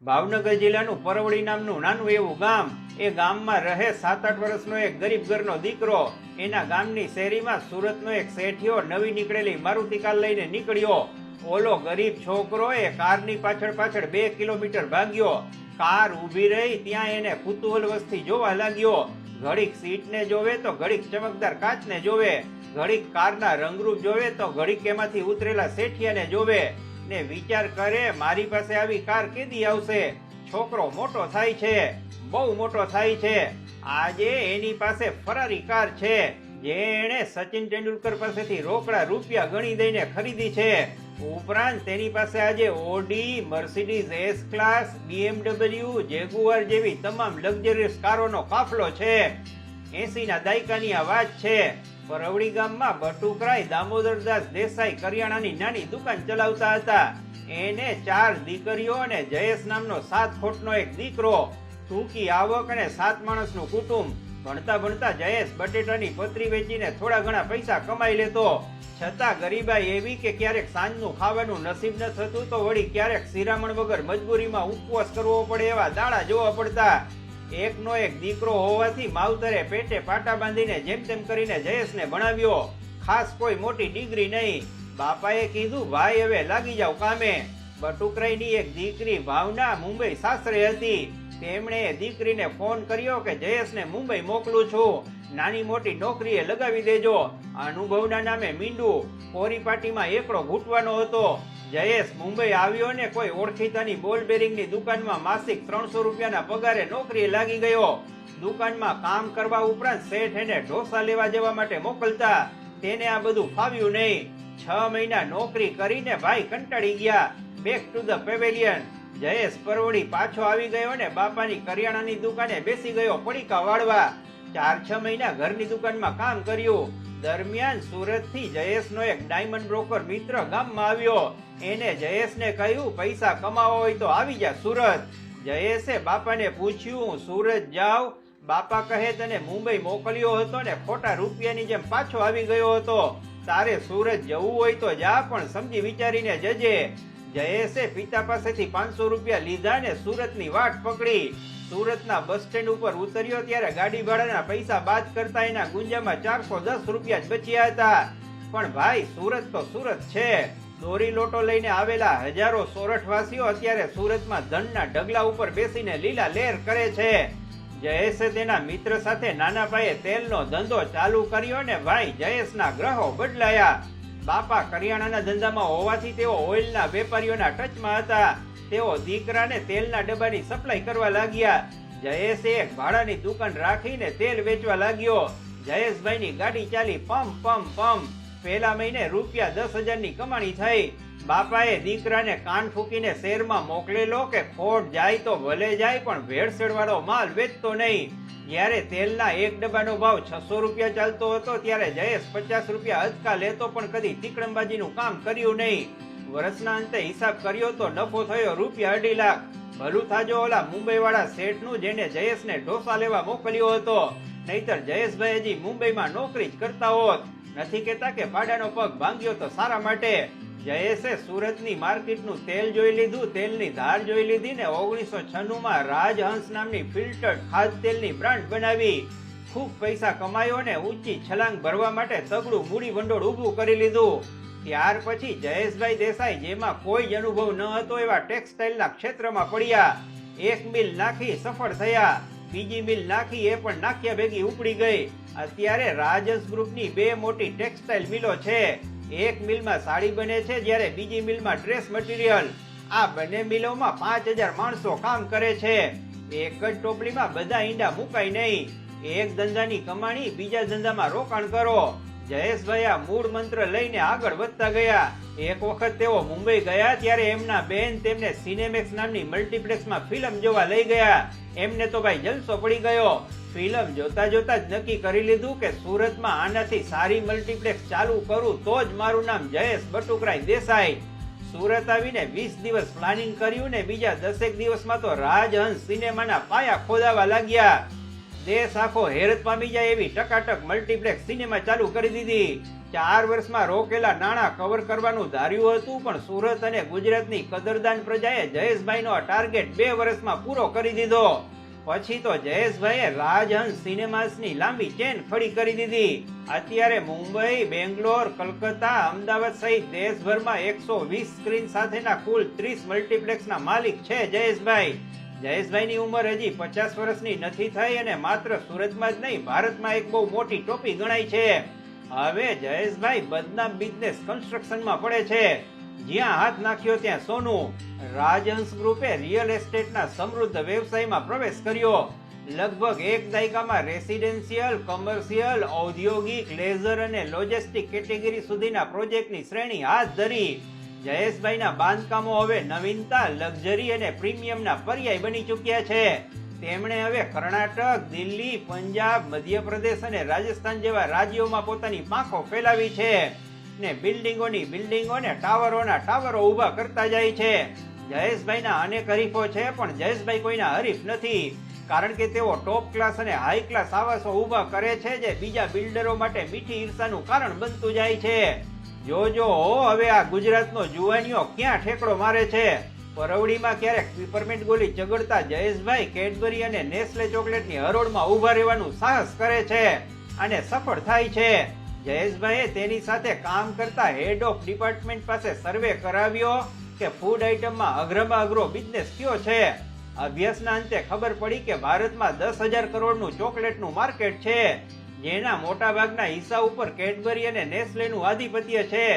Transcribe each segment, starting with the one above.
ભાવનગર જિલ્લાનું પરવડી નામનું નાનું એવું ગામ, એ ગામમાં રહે 7-8 વર્ષનો એક ગરીબ ઘરનો દીકરો. એના ગામની શેરીમાં સુરતનો એક શેઠિયો નવી નીકળેલી મારુતિ કાર લઈને નીકળ્યો. ઓલો ગરીબ છોકરો એ કારની પાછળ 2 કિલોમીટર ભાગ્યો. કાર ઊભી રહી ત્યાં એને કુતૂહલવશથી જોવા લાગ્યો. ઘડીક સીટને જોવે તો ઘડીક ચમકદાર કાચને જોવે, ઘડીક કારના રંગરૂપ જોવે તો ઘડીક એમાંથી ઉતરેલા શેઠિયાને જોવે ને વિચાર કરે, મારી પાસે આવી કાર કેદી આવશે? છોકરો મોટો થાય છે, બહુ મોટો થાય છે. આજે એની પાસે ફરારી કાર છે, જે એણે સચિન તેંડુલકર પાસેથી રોકડા રૂપિયા ગણી દઈને ખરીદી છે. ઉપરાંત તેની પાસે આજે Audi, Mercedes S class, BMW, Jaguar જેવી તમામ લક્ઝરિયસ કારોનો કાફલો છે. 80 ના દાયકાની આ વાત છે. પરવડી ગામમાં બટુકરાય દામોદરદાસ દેસાઈ કરિયાણાની નાની દુકાન ચલાવતા હતા. એને 4 દીકરીઓ અને જયેશ નામનો 7 ફૂટનો એક દીકરો. ટૂંકી આવક અને 7 માણસનું કુટુંબ. ભણતા ભણતા જયેશ બટેટાની પતરી વેચીને થોડા ઘણા પૈસા કમાઈ લેતો. છતાં ગરીબાઈ એવી કે ક્યારેક સાંજનું ખાવાનું નસીબ ન થતું તો વળી ક્યારેક શિરામણ વગર મજબૂરીમાં ઉપવાસ કરવો પડે એવા દાડા જોવા પડતા. એકનો એક દીકરો હોવાથી માવતરે પેટે પાટા બાંધીને જેમ તેમ કરીને જયેશને ભણાવ્યો. ખાસ કોઈ મોટી ડિગ્રી નહીં. બાપાએ કીધું, ભાઈ હવે લાગી જાવ કામે. બટુકરાઈની એક દીકરી ભાવના મુંબઈ સાસરે હતી. તેમણે દીકરીને ફોન કર્યો કે જયેશને મુંબઈ મોકલું છું, નાની મોટી નોકરીએ લગાવી દેજો. અનુભવના નામે મીંડું કોરી પાટીમાં એકડો ઘૂંટવાનો હતો. જયેશ મુંબઈ આવ્યો ને કોઈ ઓળખીતાની બોલ બેરિંગની દુકાનમાં માસિક 300 રૂપિયાના પગારે નોકરીએ લાગી ગયો. દુકાનમાં કામ કરવા ઉપરાંત શેઠ એને ઢોસા લેવા જવા માટે મોકલતા. તેને આ બધું ફાવ્યું નહીં. 6 મહિના નોકરી કરીને ભાઈ કંટાળી ગયા. Back to the pavilion. Jayesh પરવડી પાછો આવી ગયો ને બાપાની કરિયાણાની દુકાને બેસી ગયો પડીકા વાળવા. 4-6 મહિના ઘરની દુકાનમાં કામ કર્યું. દરમિયાન સુરતથી જયેશનો એક ડાયમંડ બ્રોકર મિત્ર ગામમાં આવ્યો. એને જયેશને કહ્યું, પૈસા કમાવો હોય તો આવી જા સુરત. જયેશે બાપાને પૂછ્યું, હું સુરત જાઉં? બાપા કહે, તને મુંબઈ મોકલ્યો હતો ને ખોટા રૂપિયાની જેમ પાછો આવી ગયો હતો. તારે સુરત જવું હોય તો જા, પણ સમજી વિચારીને જજે. જયેશે પિતા પાસેથી 500 રૂપિયા લીધા ને સુરતની વાટ પકડી. સુરતના બસ સ્ટેન્ડ ઉપર ઉતર્યો ત્યારે ગાડી ભાડાના પૈસા બાદ કરતા એના ગુંજામાં 410 રૂપિયા જ બચ્યા હતા. પણ ભાઈ, સુરત તો સુરત છે. દોરી લોટો લઈને આવેલા હજારો સોરઠવાસીઓ અત્યારે સુરતમાં ધનના ઢગલા ઉપર બેસીને લીલા લહેર કરે છે. જયેશે તેના મિત્ર સાથે નાના પાયે તેલનો ધંધો ચાલુ કર્યો ને ભાઈ, જયેશના ગ્રહો બદલાયા. બાપા કરિયાણાના ધંધામાં હોવાથી તેઓ ઓઇલના વેપારીઓના ટચમાં હતા. તેઓ દીકરાને તેલના ડબ્બાની સપ્લાય કરવા લાગ્યા. જયેશે એક ભાડાની દુકાન રાખીને તેલ વેચવા લાગ્યો. જયેશભાઈની ગાડી ચાલી પમ પમ પમ. પહેલા મહિને રૂપિયા 10,000ની કમાણી થઈ. બાપાએ દીકરાને કાન ફૂકીને શહેરમાં મોકલેલો કે ખોટ જાય તો ભલે જાય, પણ ભેળસેળવાળો માલ વેચતો નહીં. જ્યારે તેલના એક ડબ્બાનો ભાવ 600 રૂપિયા ચાલતો હતો ત્યારે જયેશ 50 રૂપિયા અચકા લેતો, પણ કદી તીકડમબાજીનું કામ કર્યું નહીં. વર્ષના અંતે હિસાબ કર્યો તો નફો થયો રૂપિયા 2.5 લાખ. ભલું થાજો ઓલા મુંબઈ વાળા શેઠનું જેને જયેશને ઢોસા લેવા મોકલ્યો હતો. નહીતર જયેશભાઈ હજી મુંબઈમાં નોકરી જ કરતા હોત. નથી કેતા કે પાડાનો પગ ભાંગ્યો તો સારા માટે. જયેશે સુરતની માર્કેટનું તેલ જોઈ લીધું, તેલની ધાર જોઈ લીધી ને 1996માં રાજહંસ નામની ફિલ્ટર્ડ ખાદ્ય તેલની બ્રાન્ડ બનાવી. ખૂબ પૈસા કમાયો ને ઊંચી છલાંગ ભરવા માટે તગડું મૂડી ભંડોળ ઊભું કરી લીધું. ત્યાર પછી જયેશભાઈ દેસાઈ, જેમાં કોઈ જ અનુભવ ન હતો, એવા ટેક્સટાઇલના ક્ષેત્રમાં પડ્યા. એક મિલ નાખી સફળ થયા, બીજી મિલ નાખી એ પણ નાખ્યા ભેગી ઉપડી ગઈ. અત્યારે રાજહંસ ગ્રુપની 2 મોટી ટેક્સટાઇલ મિલો છે. એક મિલમાં સાડી બને છે, જ્યારે બીજી મિલમાં ડ્રેસ મટીરિયલ. આ બંને મિલોમાં 5000 માણસો કામ કરે છે. એક જ ટોપલીમાં બધા ઈંડા મુકાય નહીં. એક ધંધાની કમાણી બીજા ધંધામાં રોકાણ કરો. જયેશભાઈ આ મૂળ મંત્ર લઈને આગળ વધતા ગયા. એક વખત તેઓ મુંબઈ ગયા ત્યારે એમના બેન તેમને સિનેમેક્સ નામની મલ્ટીપ્લેક્સમાં ફિલ્મ જોવા લઈ ગયા. એમને તો ભાઈ જલસો પડી ગયો. ફિલ્મ જોતા જોતા જ નક્કી કરી લીધું કે સુરતમાં આનાથી સારી મલ્ટીપ્લેક્સ ચાલુ કરું તો જ મારું નામ જયેશ બટુકરાય દેસાઈ. સુરત આવીને 20 દિવસ પ્લાનિંગ કર્યું ને બીજા 10 દિવસમાં તો રાજહંસ સિનેમાના પાયા ખોદાવા લાગ્યા. દેશ આખો હેરત પામી જાય એવી ટકાટક મલ્ટીપ્લેક્સ સિનેમા ચાલુ કરી દીધી. 4 વર્ષમાં રોકેલા નાણાં કવર કરવાનું ધાર્યું હતું, પણ સુરત અને ગુજરાતની કદરદાન પ્રજાએ જયેશભાઈનો આ ટાર્ગેટ 2 વર્ષમાં પૂરો કરી દીધો. પછી તો જયેશભાઈએ રાજહંસ સિનેમાસની લાંબી ચેન ખડી કરી દીધી. અત્યારે મુંબઈ, બેંગ્લોર, કલકત્તા, અમદાવાદ સહિત દેશભરમાં 120 સ્ક્રીન સાથેના કુલ 30 મલ્ટીપ્લેક્સના માલિક છે જયેશભાઈ. જયેશભાઈની ઉંમર હજી 50 વર્ષની નથી થઈ અને માત્ર સુરતમાં જ નહીં, ભારતમાં એક બહુ મોટી ટોપી ગણાય છે. હવે જયેશભાઈ બદનામ બિઝનેસ કન્સ્ટ્રક્શનમાં પડે છે. જ્યાં હાથ નાખ્યો ત્યાં સોનું. રાજહંસ ગ્રુપે રિયલ એસ્ટેટના સમૃદ્ધ વ્યવસાયમાં પ્રવેશ કર્યો. લગભગ એક દાયકામાં રેસિડેન્શિયલ, કોમર્શિયલ, ઔદ્યોગિક, લેઝર અને લોજિસ્ટિક કેટેગરી સુધીના પ્રોજેક્ટની શ્રેણી હાથ ધરી. જયેશભાઈના બાંધકામો હવે નવીનતા, લક્ઝરી અને પ્રીમિયમના પર્યાય બની ચૂક્યા છે. તેમણે હવે કર્ણાટક, દિલ્હી, પંજાબ, મધ્યપ્રદેશ અને રાજસ્થાન જેવા રાજ્યોમાં પોતાની પાંખો ફેલાવી છે ને બિલ્ડિંગોની બિલ્ડિંગો ને ટાવરોના ટાવરો ઊભા કરતા જાય છે. જયેશભાઈના અનેક હરીફો છે, પણ જયેશભાઈ કોઈના હરીફ નથી, કારણ કે તેઓ ટોપ ક્લાસ અને હાઈ ક્લાસ આવાસો ઊભા કરે છે, જે બીજા બિલ્ડરો માટે મીઠી ઈર્ષાનું કારણ બનતું જાય છે. જોજો હવે આ ગુજરાતનો જુવાનીઓ ક્યાં ઠેકડો મારે છે. પરવડીમાં ક્યારેક પીપરમેન્ટ ગોલી ચગડતા જયેશભાઈ કેડબરી અને નેસ્લે ચોકલેટની હરોળમાં ઊભા રહેવાનું સાહસ કરે છે અને સફળ થાય છે. જયેશભાઈએ તેની સાથે કામ કરતા હેડ ઓફ ડિપાર્ટમેન્ટ પાસે સર્વે કરાવ્યો કે ફૂડ આઇટમમાં અઘરામાં અઘરો બિઝનેસ કયો છે. અભ્યાસના અંતે ખબર પડી કે ભારતમાં 10,000 કરોડનું ચોકલેટનું માર્કેટ છે, જેના મોટા ભાગના હિસ્સા ઉપર કેડબરી અને નેસ્લેનું આધિપત્ય છે.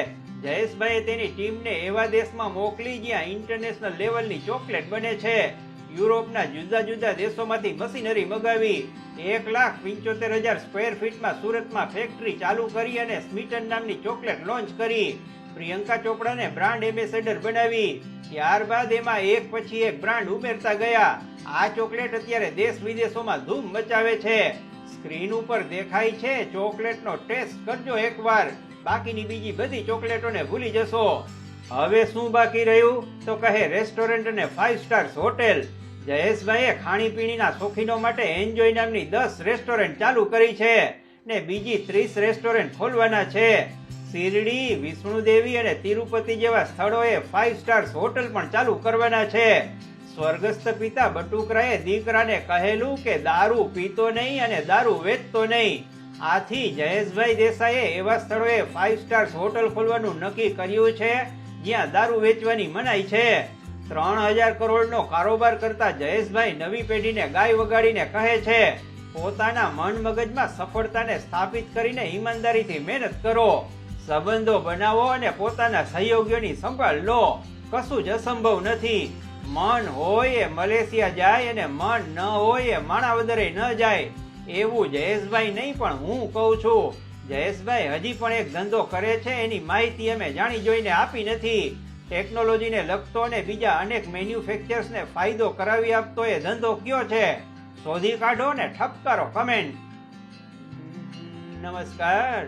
જયેશભાઈએ તેની ટીમને એવા દેશમાં મોકલી જ્યાં ઇન્ટરનેશનલ લેવલની ચોકલેટ બને છે. યુરોપના જુદા જુદા દેશોમાંથી મશીનરી મગાવી 1,75,000 સ્ક્વેર ફીટમાં સુરતમાં ફેક્ટરી ચાલુ કરી અને સ્મિટન નામની ચોકલેટ લોન્ચ કરી. પ્રિયંકા ચોપડાને બ્રાન્ડ એમ્બેસેડર બનાવી. ત્યારબાદ એમાં એક પછી એક બ્રાન્ડ ઉમેરતા ગયા. આ ચોકલેટ અત્યારે દેશ વિદેશોમાં ધૂમ મચાવે છે. સ્ક્રીન ઉપર દેખાય છે, ચોકલેટનો ટેસ્ટ કરજો એકવાર, બાકીની બીજી બધી ચોકલેટોને ભૂલી જશો. હવે શું બાકી રહ્યું તો કહે રેસ્ટોરન્ટ અને 5 સ્ટાર્સ હોટેલ. જયેશભાઈએ ખાણીપીણીના શોખીનો માટે એન્જોય નામની 10 રેસ્ટોરન્ટ ચાલુ કરી છે ને બીજી 30 રેસ્ટોરન્ટ ખોલવાના છે. શિરડી, વિષ્ણુદેવી અને તિરુપતિ જેવા સ્થળોએ 5 સ્ટાર્સ હોટલ પણ ચાલુ કરવાના છે. સ્વર્ગસ્થ પિતા બટુકરાએ દીકરાને કહેલું કે દારૂ પીતો નહીં અને દારૂ વેચતો નહીં. આથી જયેશભાઈ દેસાઈએ એવા સ્થળોએ 5 સ્ટાર્સ હોટલ ખોલવાનું નક્કી કર્યું છે જ્યાં દારૂ વેચવાની મનાઈ છે. 3,000 કરોડનો કારોબાર કરતા જયેશભાઈ નવી પેઢીને ગાય વગાડીને કહે છે, પોતાના મન મગજમાં સફળતાને સ્થાપિત કરીને ઈમાનદારીથી મહેનત કરો, સંબંધો બનાવો અને પોતાના સહયોગીઓની સંભાળ લો. કશું જ અસંભવ નથી. મન હોય એ મલેશિયા જાય અને મન ન હોય એ માણાવદરે ન જાય. એવું જયેશભાઈ નહીં, પણ હું કહું છું. જયેશભાઈ હજી પણ એક ધંધો કરે છે, એની માહિતી અમે જાણી જોઈને આપી નથી. ટેકનોલોજીને લગતો અને બીજા અનેક મેન્યુફેક્ચર્સને ફાયદો કરાવી આપતો એ ધંધો કયો છે? શોધી કાઢો ને ઠપકારો કમેન્ટ. નમસ્કાર.